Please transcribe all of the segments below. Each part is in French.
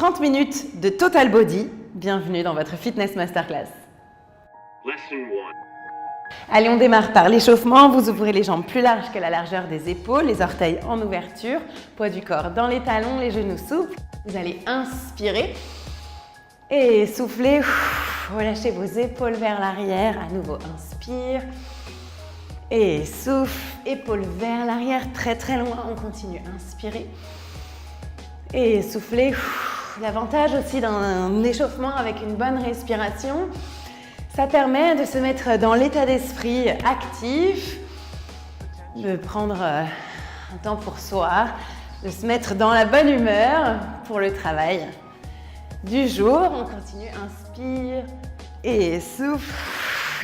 30 minutes de Total Body. Bienvenue dans votre Fitness Masterclass. Allez, on démarre par l'échauffement. Vous ouvrez les jambes plus larges que la largeur des épaules, les orteils en ouverture, poids du corps dans les talons, les genoux souples. Vous allez inspirer et souffler. Relâchez vos épaules vers l'arrière. À nouveau, inspire et souffle. Épaules vers l'arrière, très très loin. On continue. Inspirez et soufflez. L'avantage aussi d'un échauffement avec une bonne respiration, ça permet de se mettre dans l'état d'esprit actif, de prendre un temps pour soi, de se mettre dans la bonne humeur pour le travail du jour. On continue, inspire et souffle.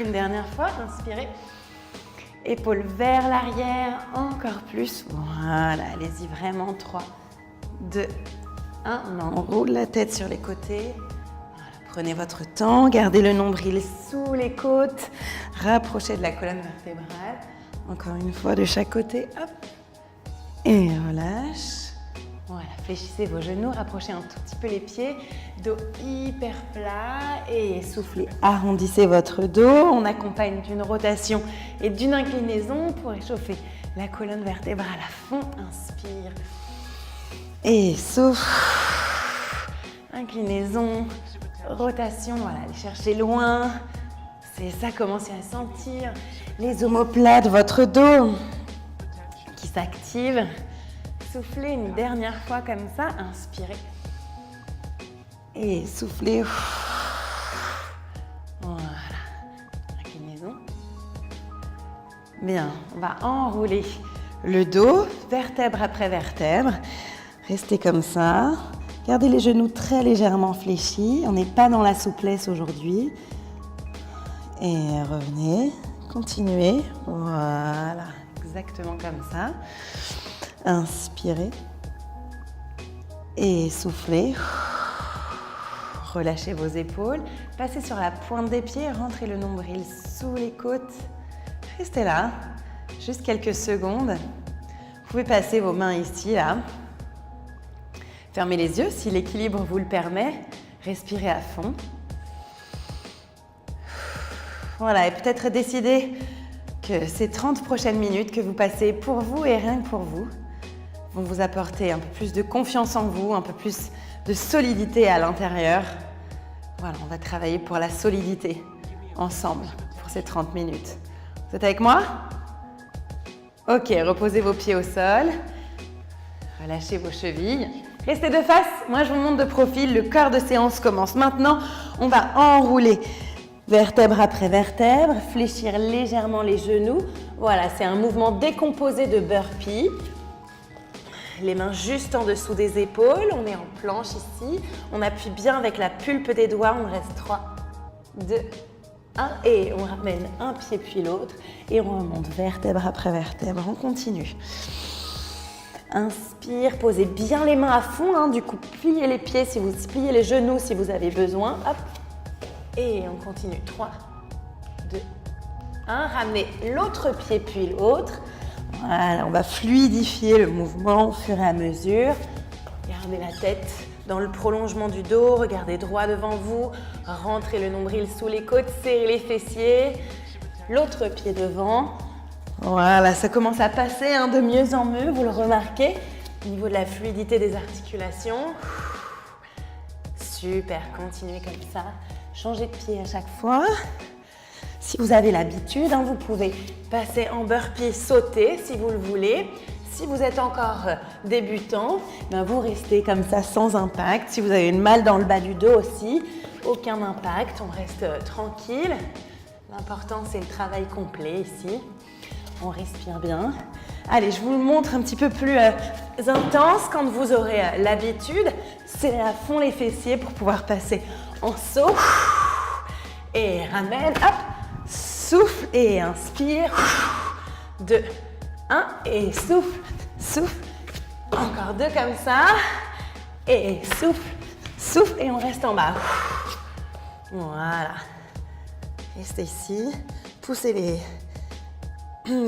Une dernière fois, inspirez. Épaules vers l'arrière, encore plus. Voilà, allez-y vraiment. 3, 2, 1. On enroule la tête sur les côtés. Voilà, prenez votre temps, gardez le nombril sous les côtes. Rapprochez de la colonne vertébrale. Encore une fois de chaque côté. Hop. Et relâche. Voilà, fléchissez vos genoux, rapprochez un tout petit peu les pieds. Dos hyper plat et soufflez. Arrondissez votre dos. On accompagne d'une rotation et d'une inclinaison pour échauffer la colonne vertébrale à fond. Inspire. Et souffle. Inclinaison, rotation. Voilà, allez chercher loin. C'est ça, commencez à sentir les omoplates, votre dos qui s'active. Soufflez une dernière fois comme ça. Inspirez. Et soufflez. Voilà. Inclinaison. Bien, on va enrouler le dos, vertèbre après vertèbre. Restez comme ça. Gardez les genoux très légèrement fléchis. On n'est pas dans la souplesse aujourd'hui. Et revenez. Continuez. Voilà. Exactement comme ça. Inspirez. Et soufflez. Relâchez vos épaules. Passez sur la pointe des pieds. Rentrez le nombril sous les côtes. Restez là. Juste quelques secondes. Vous pouvez passer vos mains ici, là. Fermez les yeux si l'équilibre vous le permet. Respirez à fond. Voilà, et peut-être décider que ces 30 prochaines minutes que vous passez pour vous et rien que pour vous vont vous apporter un peu plus de confiance en vous, un peu plus de solidité à l'intérieur. Voilà, on va travailler pour la solidité ensemble pour ces 30 minutes. Vous êtes avec moi ? Ok, reposez vos pieds au sol. Relâchez vos chevilles. Restez de face, moi je vous montre de profil, le cœur de séance commence maintenant. On va enrouler vertèbre après vertèbre, fléchir légèrement les genoux. Voilà, c'est un mouvement décomposé de burpee. Les mains juste en dessous des épaules, on est en planche ici. On appuie bien avec la pulpe des doigts, on reste 3, 2, 1 et on ramène un pied puis l'autre et on remonte vertèbre après vertèbre, on continue. Inspire, posez bien les mains à fond, du coup pliez les pieds, si vous pliez les genoux si vous avez besoin. Hop. Et on continue. 3, 2, 1. Ramenez l'autre pied puis l'autre. Voilà, on va fluidifier le mouvement au fur et à mesure. Gardez la tête dans le prolongement du dos, regardez droit devant vous. Rentrez le nombril sous les côtes, serrez les fessiers. L'autre pied devant. Voilà, ça commence à passer de mieux en mieux, vous le remarquez, au niveau de la fluidité des articulations. Super, continuez comme ça. Changez de pied à chaque fois. Si vous avez l'habitude, vous pouvez passer en burpee, sauter si vous le voulez. Si vous êtes encore débutant, vous restez comme ça sans impact. Si vous avez une malle dans le bas du dos aussi, aucun impact, on reste tranquille. L'important, c'est le travail complet ici. On respire bien. Allez, je vous le montre un petit peu plus intense quand vous aurez l'habitude. Serrez à fond les fessiers pour pouvoir passer en saut. Et ramène, hop, souffle et inspire. 2, 1 et souffle, souffle. Encore 2 comme ça. Et souffle, souffle et on reste en bas. Voilà. Restez ici. Poussez les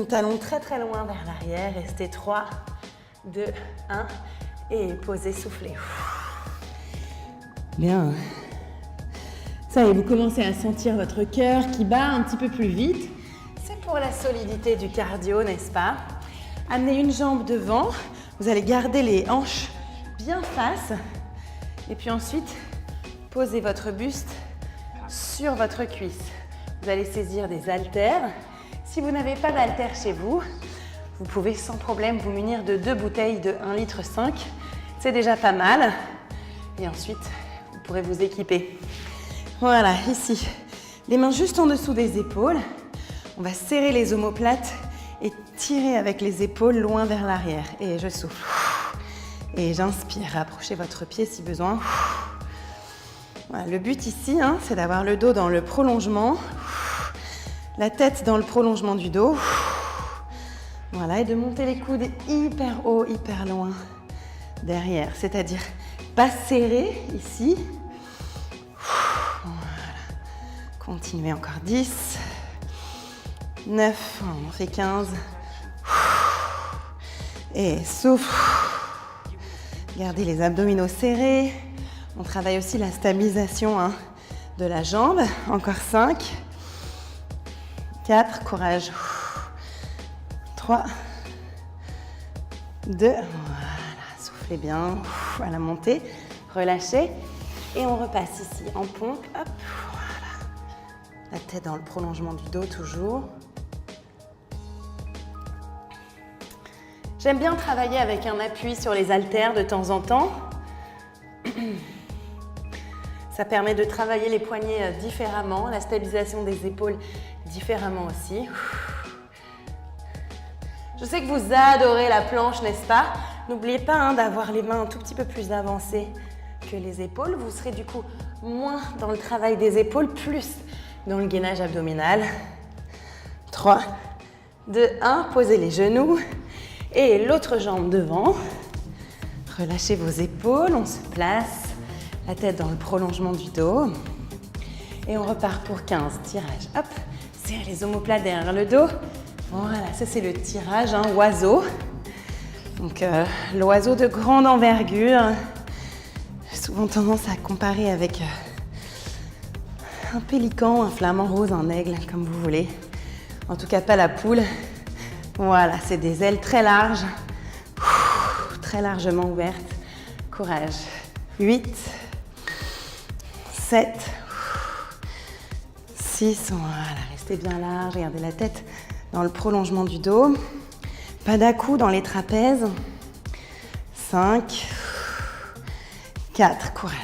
talons très très loin vers l'arrière. Restez 3, 2, 1 et posez, soufflez. Bien. Ça y est, vous commencez à sentir votre cœur qui bat un petit peu plus vite. C'est pour la solidité du cardio, n'est-ce pas? Amenez une jambe devant. Vous allez garder les hanches bien face. Et puis ensuite, posez votre buste sur votre cuisse. Vous allez saisir des haltères. Si vous n'avez pas d'haltères chez vous, vous pouvez sans problème vous munir de 2 bouteilles de 1,5 litre. C'est déjà pas mal. Et ensuite, vous pourrez vous équiper. Voilà, ici, les mains juste en dessous des épaules. On va serrer les omoplates et tirer avec les épaules loin vers l'arrière. Et je souffle. Et j'inspire. Rapprochez votre pied si besoin. Voilà, le but ici, c'est d'avoir le dos dans le prolongement, la tête dans le prolongement du dos. Voilà, et de monter les coudes hyper haut, hyper loin derrière. C'est-à-dire pas serré ici. Voilà. Continuez encore 10, 9, on en fait 15. Et souffle. Gardez les abdominaux serrés. On travaille aussi la stabilisation de la jambe. Encore 5, 4, courage. 3, 2, voilà, soufflez bien à la montée, relâchez. Et on repasse ici en pompe, hop, voilà. La tête dans le prolongement du dos toujours. J'aime bien travailler avec un appui sur les haltères de temps en temps. Ça permet de travailler les poignets différemment, la stabilisation des épaules différemment aussi. Je sais que vous adorez la planche, n'est-ce pas? N'oubliez pas d'avoir les mains un tout petit peu plus avancées que les épaules. Vous serez du coup moins dans le travail des épaules, plus dans le gainage abdominal. 3, 2, 1, posez les genoux et l'autre jambe devant. Relâchez vos épaules, on se place, la tête dans le prolongement du dos. Et on repart pour 15, tirage. Hop, serrez les omoplates derrière le dos. Voilà, ça c'est le tirage, oiseau. Donc l'oiseau de grande envergure. J'ai souvent tendance à comparer avec un pélican, un flamant rose, un aigle, comme vous voulez. En tout cas, pas la poule. Voilà, c'est des ailes très larges, très largement ouvertes. Courage. 8, 7, 6, voilà, restez bien large, regardez la tête dans le prolongement du dos. Pas d'à-coups dans les trapèzes. 5, 4, courage.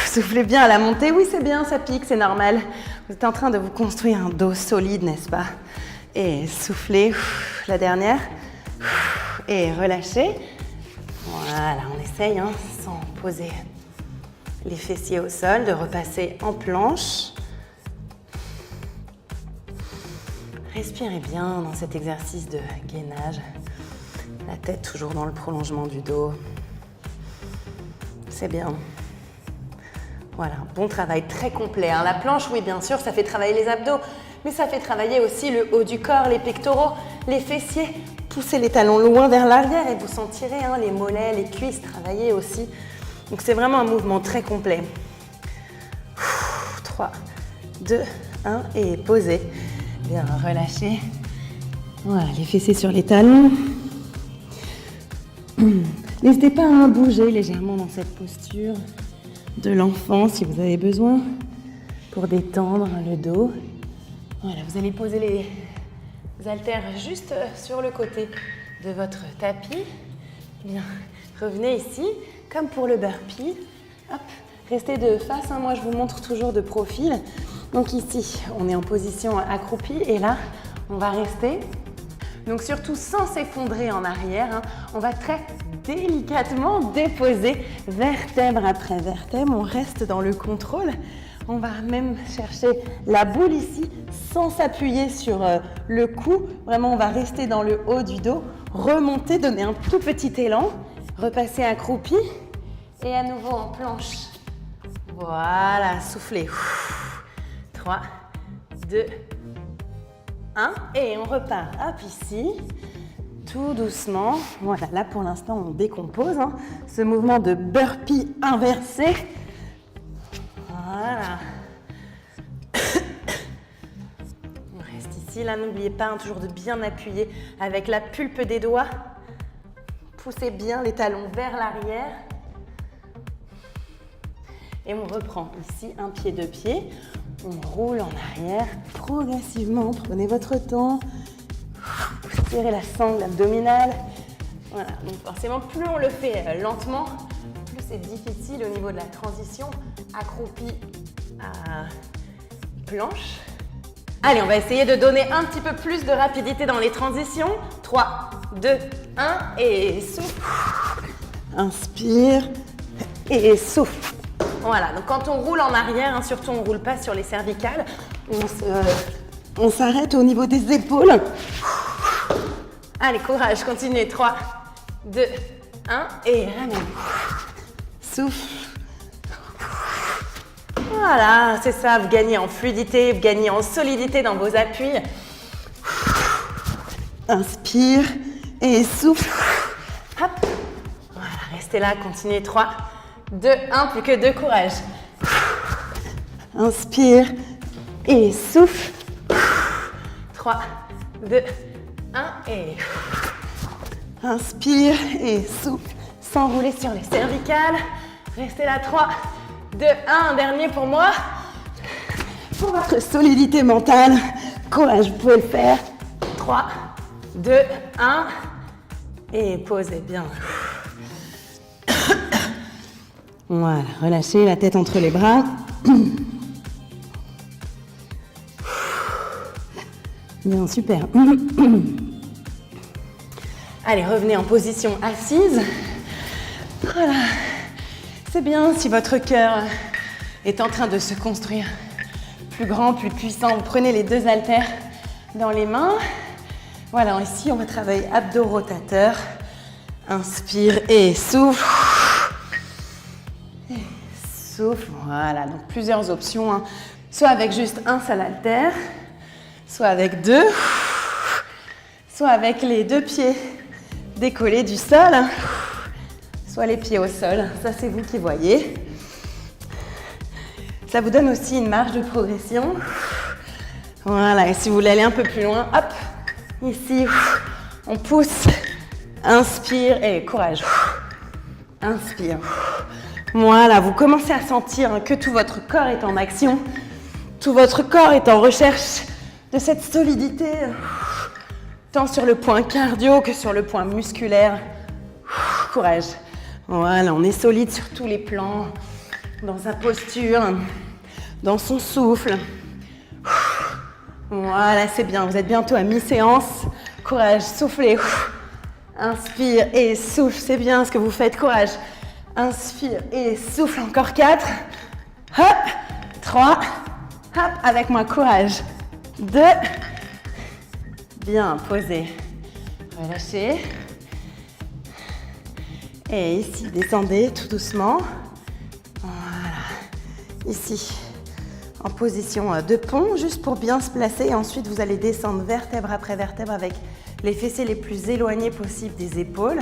Soufflez bien à la montée. Oui, c'est bien, ça pique, c'est normal. Vous êtes en train de vous construire un dos solide, n'est-ce pas? Et soufflez. La dernière. Et relâchez. Voilà, on essaye, sans poser les fessiers au sol, de repasser en planche. Respirez bien dans cet exercice de gainage. La tête toujours dans le prolongement du dos. C'est bien. Voilà, bon travail très complet. La planche, oui, bien sûr, ça fait travailler les abdos, mais ça fait travailler aussi le haut du corps, les pectoraux, les fessiers. Poussez les talons loin vers l'arrière et vous sentirez les mollets, les cuisses travailler aussi. Donc c'est vraiment un mouvement très complet. 3, 2, 1 et posez. Bien, relâchez. Voilà, les fessiers sur les talons. N'hésitez pas à bouger légèrement dans cette posture de l'enfant si vous avez besoin pour détendre le dos. Voilà, vous allez poser les haltères juste sur le côté de votre tapis. Bien, revenez ici, comme pour le burpee. Hop, restez de face, moi je vous montre toujours de profil. Donc ici, on est en position accroupie et là, on va rester. Donc surtout sans s'effondrer en arrière, on va très délicatement déposer vertèbre après vertèbre. On reste dans le contrôle. On va même chercher la boule ici sans s'appuyer sur le cou. Vraiment, on va rester dans le haut du dos, remonter, donner un tout petit élan, repasser accroupi et à nouveau en planche. Voilà, soufflez. 3, 2, 1 et on repart. Hop, ici. tout doucement. Voilà, là pour l'instant on décompose, hein, ce mouvement de burpee inversé. Voilà. On reste ici, là n'oubliez pas, hein, toujours de bien appuyer avec la pulpe des doigts. Poussez bien les talons vers l'arrière. Et on reprend ici un pied, deux pieds. On roule en arrière progressivement. Prenez votre temps. Tirez la sangle abdominale. Voilà, donc forcément, plus on le fait lentement, plus c'est difficile au niveau de la transition. Accroupi à planche. Allez, on va essayer de donner un petit peu plus de rapidité dans les transitions. 3, 2, 1 et souffle. Inspire et souffle. Voilà, donc quand on roule en arrière, hein, surtout on ne roule pas sur les cervicales, on s'arrête au niveau des épaules. Allez, courage, continuez. 3, 2, 1 et ramène. Souffle. Voilà, c'est ça, vous gagnez en fluidité, vous gagnez en solidité dans vos appuis. Inspire et souffle. Hop. Voilà, restez là, continuez. 3, 2, 1, plus que 2, courage. Inspire et souffle. 3, 2, 1 et... Inspire et souffle. Sans rouler sur les cervicales. Restez là, 3, 2, 1, dernier pour moi. Pour votre solidité mentale, courage, vous pouvez le faire. 3, 2, 1 et posez bien. Voilà, relâchez la tête entre les bras. Bien, super. Allez, revenez en position assise. Voilà. C'est bien si votre cœur est en train de se construire plus grand, plus puissant. Vous prenez les deux haltères dans les mains. Voilà, ici on va travailler abdos rotateurs. Inspire et souffle. Et souffle, voilà. Donc plusieurs options, hein. Soit avec juste un seul haltère, soit avec deux, soit avec les deux pieds décollés du sol, soit les pieds au sol. Ça, c'est vous qui voyez. Ça vous donne aussi une marge de progression. Voilà, et si vous voulez aller un peu plus loin, hop, ici, on pousse. Inspire et courage. Inspire. Voilà, vous commencez à sentir que tout votre corps est en action. Tout votre corps est en recherche de cette solidité, tant sur le point cardio que sur le point musculaire. Courage. Voilà, on est solide sur tous les plans, dans sa posture, dans son souffle. Voilà, c'est bien, vous êtes bientôt à mi-séance. Courage, soufflez. Inspire et souffle, c'est bien ce que vous faites, courage. Inspire et souffle, encore 4. Hop, 3. Hop, avec moi, courage. 2. Bien, posez. Relâchez. Et ici, descendez tout doucement. Voilà. Ici, en position de pont, juste pour bien se placer. Et ensuite, vous allez descendre vertèbre après vertèbre avec les fessiers les plus éloignés possibles des épaules.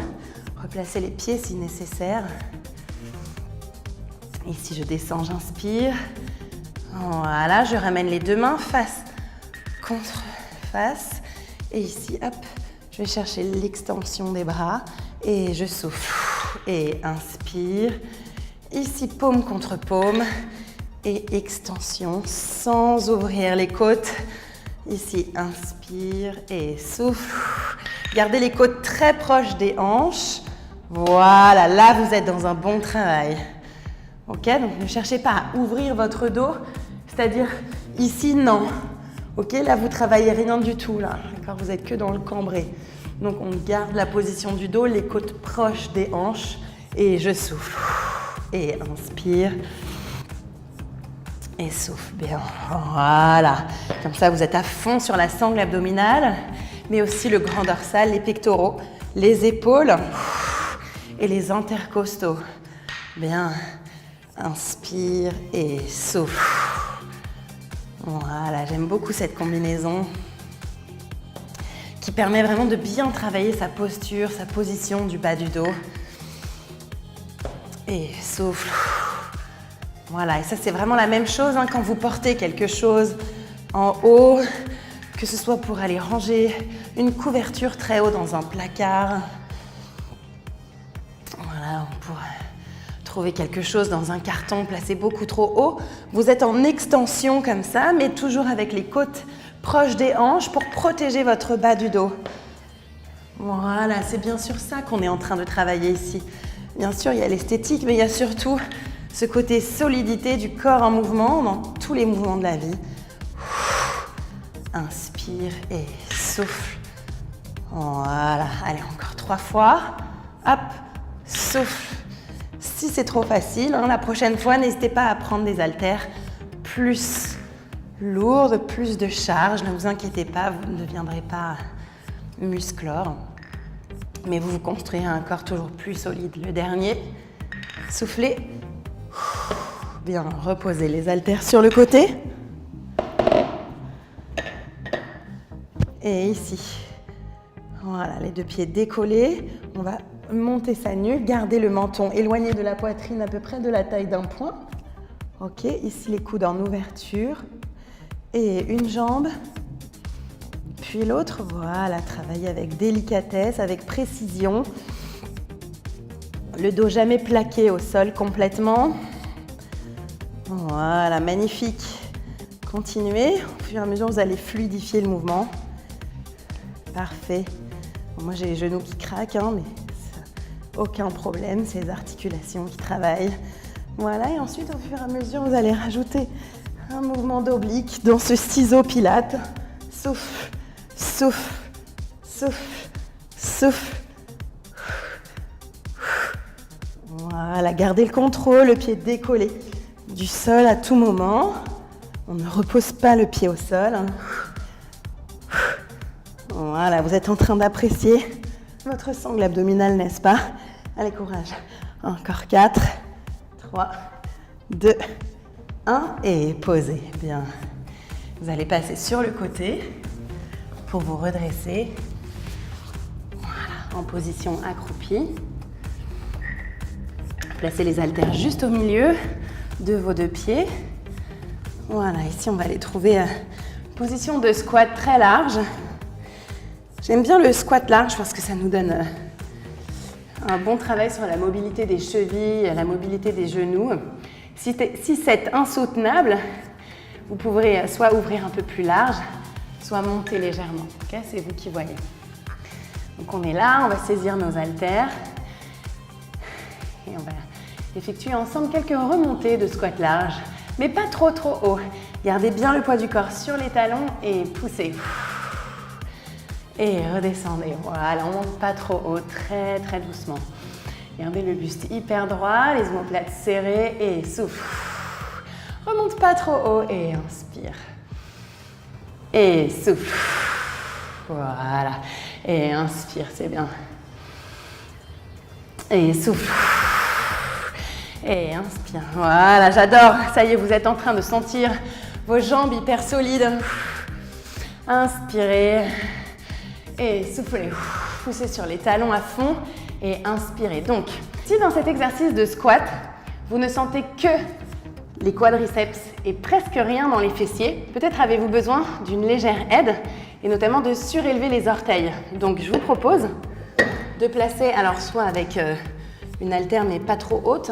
Replacez les pieds si nécessaire. Ici, je descends, j'inspire. Voilà, je ramène les deux mains face contre face. Et ici, hop, je vais chercher l'extension des bras. Et je souffle. Et inspire. Ici, paume contre paume. Et extension sans ouvrir les côtes. Ici, inspire et souffle. Gardez les côtes très proches des hanches. Voilà, là, vous êtes dans un bon travail. Ok, donc ne cherchez pas à ouvrir votre dos. C'est-à-dire, ici, non. Ok, là, vous travaillez rien du tout, là. D'accord, vous êtes que dans le cambré. Donc, on garde la position du dos, les côtes proches des hanches. Et je souffle. Et inspire. Et souffle bien. Voilà. Comme ça, vous êtes à fond sur la sangle abdominale, mais aussi le grand dorsal, les pectoraux, les épaules et les intercostaux. Bien. Inspire et souffle. Voilà, j'aime beaucoup cette combinaison qui permet vraiment de bien travailler sa posture, sa position du bas du dos. Et souffle. Voilà, et ça c'est vraiment la même chose hein, quand vous portez quelque chose en haut, que ce soit pour aller ranger une couverture très haut dans un placard. Voilà, pour trouver quelque chose dans un carton placé beaucoup trop haut. Vous êtes en extension comme ça, mais toujours avec les côtes proches des hanches pour protéger votre bas du dos. Voilà, c'est bien sûr ça qu'on est en train de travailler ici. Bien sûr, il y a l'esthétique, mais il y a surtout ce côté solidité du corps en mouvement dans tous les mouvements de la vie. Inspire et souffle. Voilà, allez, encore 3 fois. Hop, souffle. Si c'est trop facile, hein, la prochaine fois, n'hésitez pas à prendre des haltères plus lourdes, plus de charge. Ne vous inquiétez pas, vous ne deviendrez pas musclore. Mais vous vous construirez un corps toujours plus solide. Le dernier, soufflez. Bien, reposez les haltères sur le côté. Et ici. Voilà, les 2 pieds décollés. On va monter sa nuque, garder le menton éloigné de la poitrine à peu près de la taille d'un poing. Ok, ici les coudes en ouverture. Et une jambe. Puis l'autre, voilà, travailler avec délicatesse, avec précision. Le dos jamais plaqué au sol complètement. Voilà, magnifique. Continuez. Au fur et à mesure, vous allez fluidifier le mouvement. Parfait. Bon, moi, j'ai les genoux qui craquent, hein, mais aucun problème. C'est les articulations qui travaillent. Voilà, et ensuite, au fur et à mesure, vous allez rajouter un mouvement d'oblique dans ce ciseau pilate. Souffle. Souffle, souffle, souffle. Voilà, gardez le contrôle, le pied décollé du sol à tout moment. On ne repose pas le pied au sol. Voilà, vous êtes en train d'apprécier votre sangle abdominale, n'est-ce pas? Allez, courage. Encore 4, 3, 2, 1 et posez. Bien. Vous allez passer sur le côté pour vous redresser. Voilà, en position accroupie. Placez les haltères juste au milieu de vos 2 pieds. Voilà, ici on va aller trouver position de squat très large. J'aime bien le squat large parce que ça nous donne un bon travail sur la mobilité des chevilles, la mobilité des genoux. Si c'est insoutenable, vous pourrez soit ouvrir un peu plus large, soit monter légèrement. Okay, c'est vous qui voyez. Donc on est là, on va saisir nos haltères et on va effectuer ensemble quelques remontées de squat large, mais pas trop haut. Gardez bien le poids du corps sur les talons et poussez. Et redescendez. Voilà, on ne monte pas trop haut, très doucement. Gardez le buste hyper droit, les omoplates serrées et souffle. Remonte pas trop haut et inspire. Et souffle. Voilà. Et inspire, c'est bien. Et souffle. Et inspire. Voilà, j'adore. Ça y est, vous êtes en train de sentir vos jambes hyper solides. Inspirez. Et soufflez. Poussez sur les talons à fond et inspirez. Donc, si dans cet exercice de squat, vous ne sentez que les quadriceps et presque rien dans les fessiers, peut-être avez-vous besoin d'une légère aide et notamment de surélever les orteils. Donc, je vous propose de placer, alors soit avec une haltère mais pas trop haute,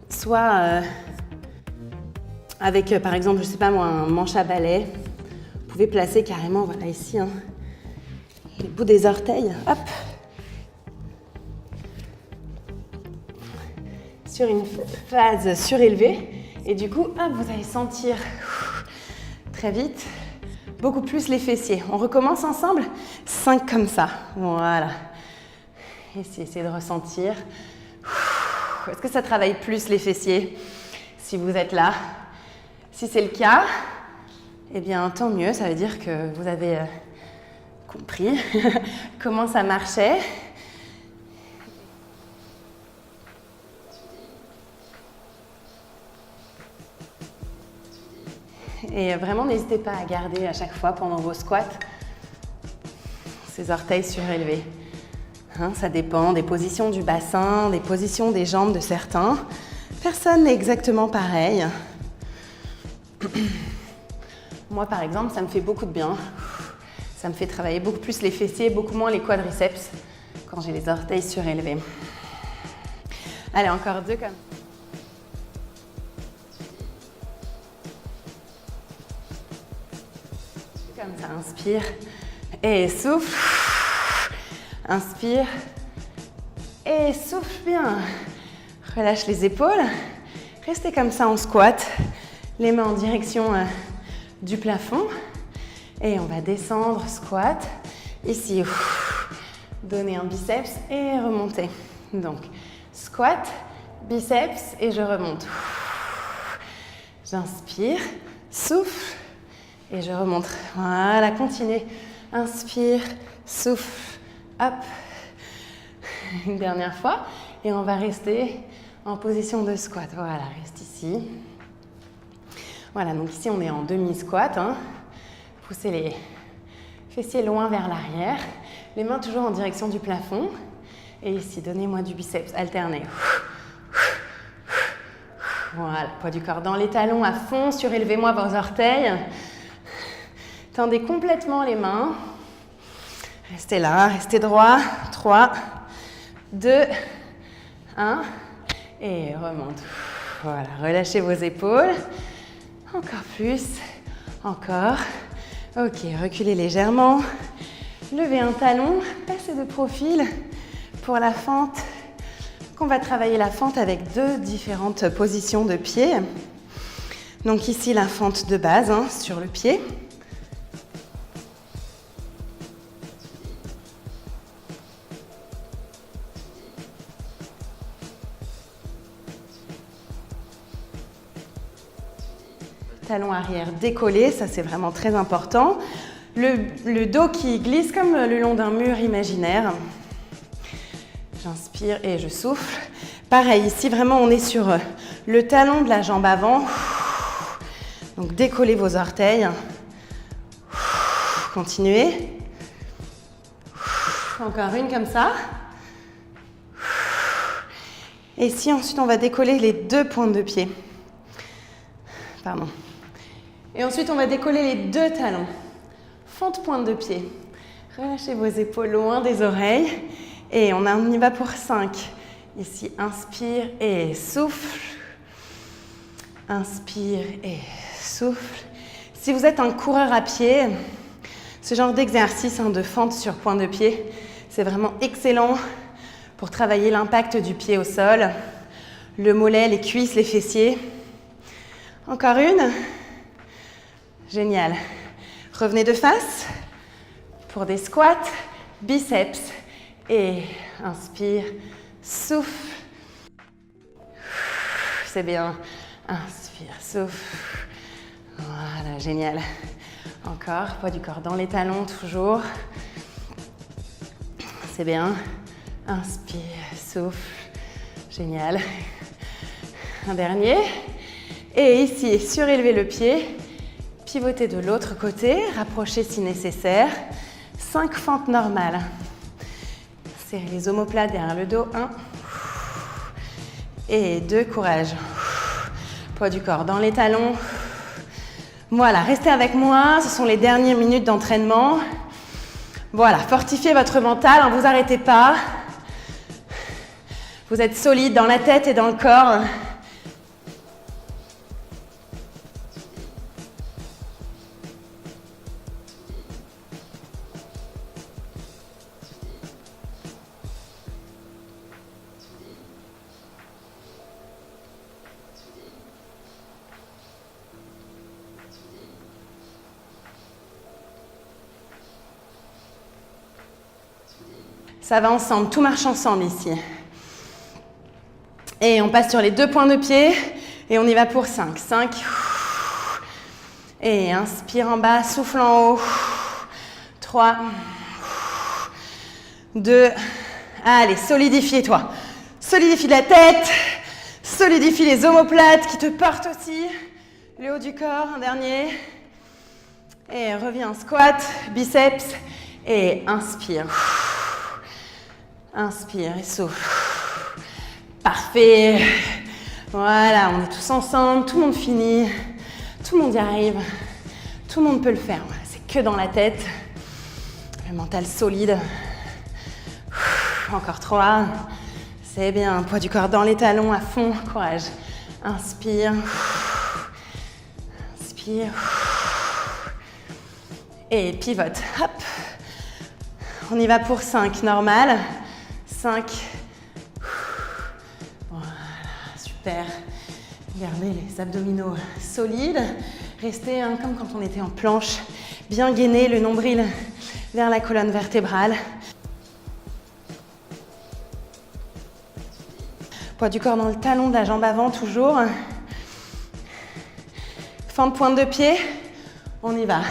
soit avec par exemple, je sais pas moi, un manche à balai. Vous pouvez placer carrément, voilà ici, hein, les bouts des orteils, hop, sur une phase surélevée. Et du coup, hop, vous allez sentir très vite beaucoup plus les fessiers. On recommence ensemble, 5 comme ça, voilà. Essayez de ressentir. Est-ce que ça travaille plus les fessiers si vous êtes là? Si c'est le cas, eh bien tant mieux, ça veut dire que vous avez compris comment ça marchait. Et vraiment, n'hésitez pas à garder à chaque fois pendant vos squats ces orteils surélevés. Hein, ça dépend des positions du bassin, des positions des jambes de certains. Personne n'est exactement pareil. Moi, par exemple, ça me fait beaucoup de bien. Ça me fait travailler beaucoup plus les fessiers, beaucoup moins les quadriceps quand j'ai les orteils surélevés. Allez, encore 2 comme ça. Inspire et souffle. Inspire et souffle bien. Relâche les épaules. Restez comme ça en squat. Les mains en direction du plafond. Et on va descendre, squat. Ici, donner un biceps et remonter. Donc, squat, biceps et je remonte. J'inspire, souffle et je remonte. Voilà, continuez. Inspire, souffle, hop. Une dernière fois. Et on va rester en position de squat. Voilà, reste ici. Voilà, donc ici on est en demi-squat. Hein. Poussez les fessiers loin vers l'arrière. Les mains toujours en direction du plafond. Et ici, donnez-moi du biceps, alternez. Voilà, poids du corps dans les talons à fond. Surélevez-moi vos orteils. Tendez complètement les mains. Restez là, restez droit. 3, 2, 1. Et remonte. Voilà, relâchez vos épaules. Encore plus. Encore. Ok, reculez légèrement. Levez un talon. Passez de profil pour la fente. On va travailler la fente avec 2 différentes positions de pied. Donc ici, la fente de base hein, sur le pied. Talon arrière décollé, ça c'est vraiment très important. Le dos qui glisse comme le long d'un mur imaginaire. J'inspire et je souffle. Pareil, ici vraiment on est sur le talon de la jambe avant. Donc décollez vos orteils. Continuez. Encore une comme ça. Et ici ensuite on va décoller les 2 pointes de pied. Pardon. Et ensuite, on va décoller les 2 talons. Fente pointe de pied. Relâchez vos épaules loin des oreilles. Et on y va pour 5. Ici, inspire et souffle. Inspire et souffle. Si vous êtes un coureur à pied, ce genre d'exercice de fente sur pointe de pied, c'est vraiment excellent pour travailler l'impact du pied au sol, le mollet, les cuisses, les fessiers. Encore une. Génial. Revenez de face pour des squats, biceps et inspire, souffle. C'est bien. Inspire, souffle. Voilà, génial. Encore, poids du corps dans les talons, toujours. C'est bien. Inspire, souffle. Génial. Un dernier. Et ici, surélevez le pied. Pivotez de l'autre côté, rapprochez si nécessaire. 5 fentes normales. Serrez les omoplates derrière le dos. 1. Et 2, courage. Poids du corps dans les talons. Voilà, restez avec moi. Ce sont les dernières minutes d'entraînement. Voilà, fortifiez votre mental, ne vous arrêtez pas. Vous êtes solide dans la tête et dans le corps. Ça va ensemble, tout marche ensemble ici. Et on passe sur les 2 points de pied et on y va pour 5. 5. Et inspire en bas, souffle en haut. 3. 2. Allez, solidifiez-toi. Solidifie la tête. Solidifie les omoplates qui te portent aussi. Le haut du corps, un dernier. Et reviens, squat, biceps Et inspire. Inspire et souffle. Parfait. Voilà, on est tous ensemble, tout le monde finit, tout le monde y arrive, tout le monde peut le faire. Voilà, c'est que dans la tête. Le mental solide. Encore 3. C'est bien. Poids du corps dans les talons à fond. Courage. Inspire. Inspire. Et pivote. Hop. On y va pour 5. Normal. 5. Voilà. Super. Gardez les abdominaux solides. Restez comme quand on était en planche. Bien gainer le nombril vers la colonne vertébrale. Poids du corps dans le talon de la jambe avant, toujours. Fente pointe de pied. On y va.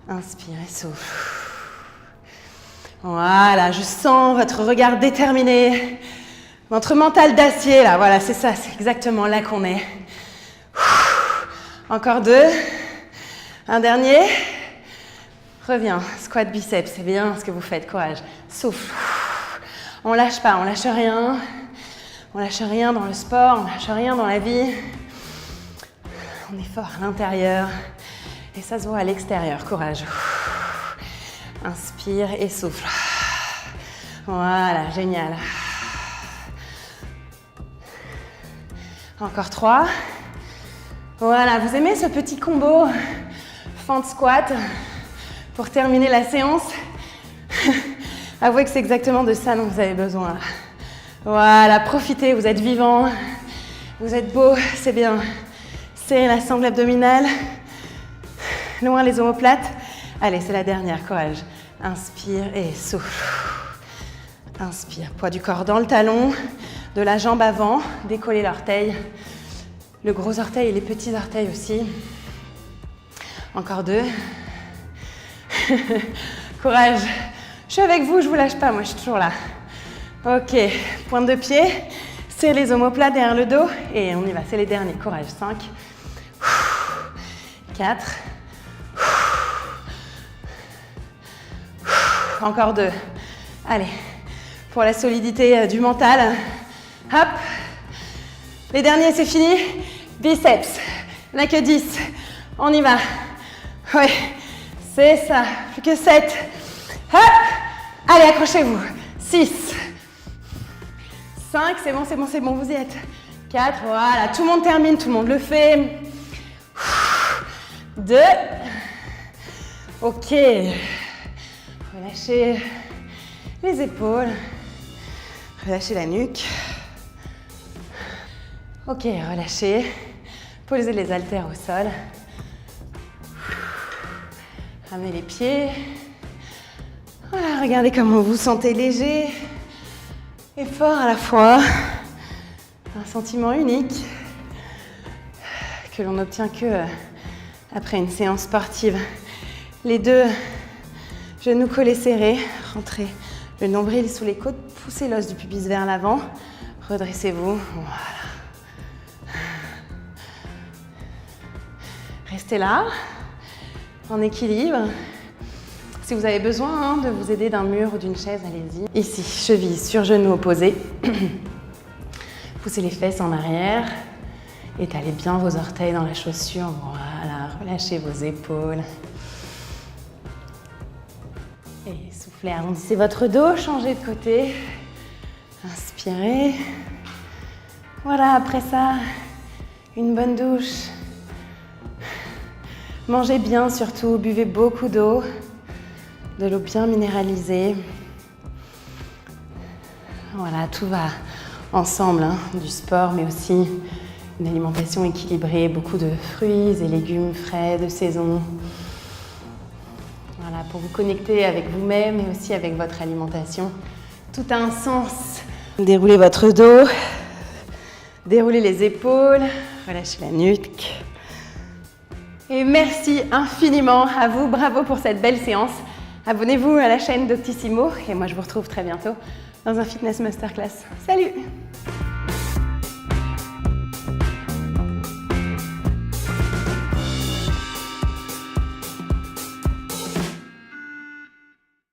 Inspire et souffle. Voilà, je sens votre regard déterminé. Votre mental d'acier, là, voilà, c'est ça, c'est exactement là qu'on est. Encore 2. Un dernier. Reviens, squat biceps, c'est bien ce que vous faites, courage. Souffle. On lâche pas, on lâche rien. On lâche rien dans le sport, on lâche rien dans la vie. On est fort à l'intérieur et ça se voit à l'extérieur, courage. Inspire et souffle. Voilà, génial. Encore 3. Voilà, vous aimez ce petit combo fente squat pour terminer la séance? Avouez que c'est exactement de ça dont vous avez besoin. Voilà, profitez, vous êtes vivant, vous êtes beau, c'est bien. Serrez la sangle abdominale, loin les omoplates. Allez, c'est la dernière, courage. Inspire et souffle. Inspire, poids du corps dans le talon, de la jambe avant, décollez l'orteil, le gros orteil et les petits orteils aussi. Encore 2. Courage. Je suis avec vous, je vous lâche pas, moi je suis toujours là. Ok, pointe de pied, serrez les omoplates derrière le dos et on y va, c'est les derniers. Courage, 5, 4, encore 2. Allez, pour la solidité du mental. Hop, les derniers, c'est fini. Biceps, il n'y en a que 10. On y va. Oui, c'est ça, plus que 7. Hop, allez, accrochez-vous. 6, 5, c'est bon, c'est bon, c'est bon, vous y êtes. 4, voilà, tout le monde termine, tout le monde le fait. 2, ok. Relâchez les épaules, relâchez la nuque. Ok, relâchez. Posez les haltères au sol. Ramenez les pieds. Voilà, regardez comment vous vous sentez léger et fort à la fois. Un sentiment unique que l'on n'obtient que après une séance sportive. Les 2 genoux collés serrés, rentrez le nombril sous les côtes, poussez l'os du pubis vers l'avant, redressez-vous. Voilà. Restez là, en équilibre. Si vous avez besoin de vous aider d'un mur ou d'une chaise, allez-y. Ici, cheville sur genou opposé. Poussez les fesses en arrière. Étalez bien vos orteils dans la chaussure. Voilà, relâchez vos épaules. Et soufflez, arrondissez votre dos, changez de côté. Inspirez. Voilà, après ça, une bonne douche. Mangez bien surtout, buvez beaucoup d'eau. De l'eau bien minéralisée. Voilà, tout va ensemble, hein, du sport, mais aussi une alimentation équilibrée, beaucoup de fruits et légumes frais de saison. Voilà, pour vous connecter avec vous-même et aussi avec votre alimentation. Tout a un sens. Déroulez votre dos, déroulez les épaules, relâchez la nuque. Et merci infiniment à vous, bravo pour cette belle séance. Abonnez-vous à la chaîne Doctissimo et moi je vous retrouve très bientôt dans un Fitness Masterclass. Salut!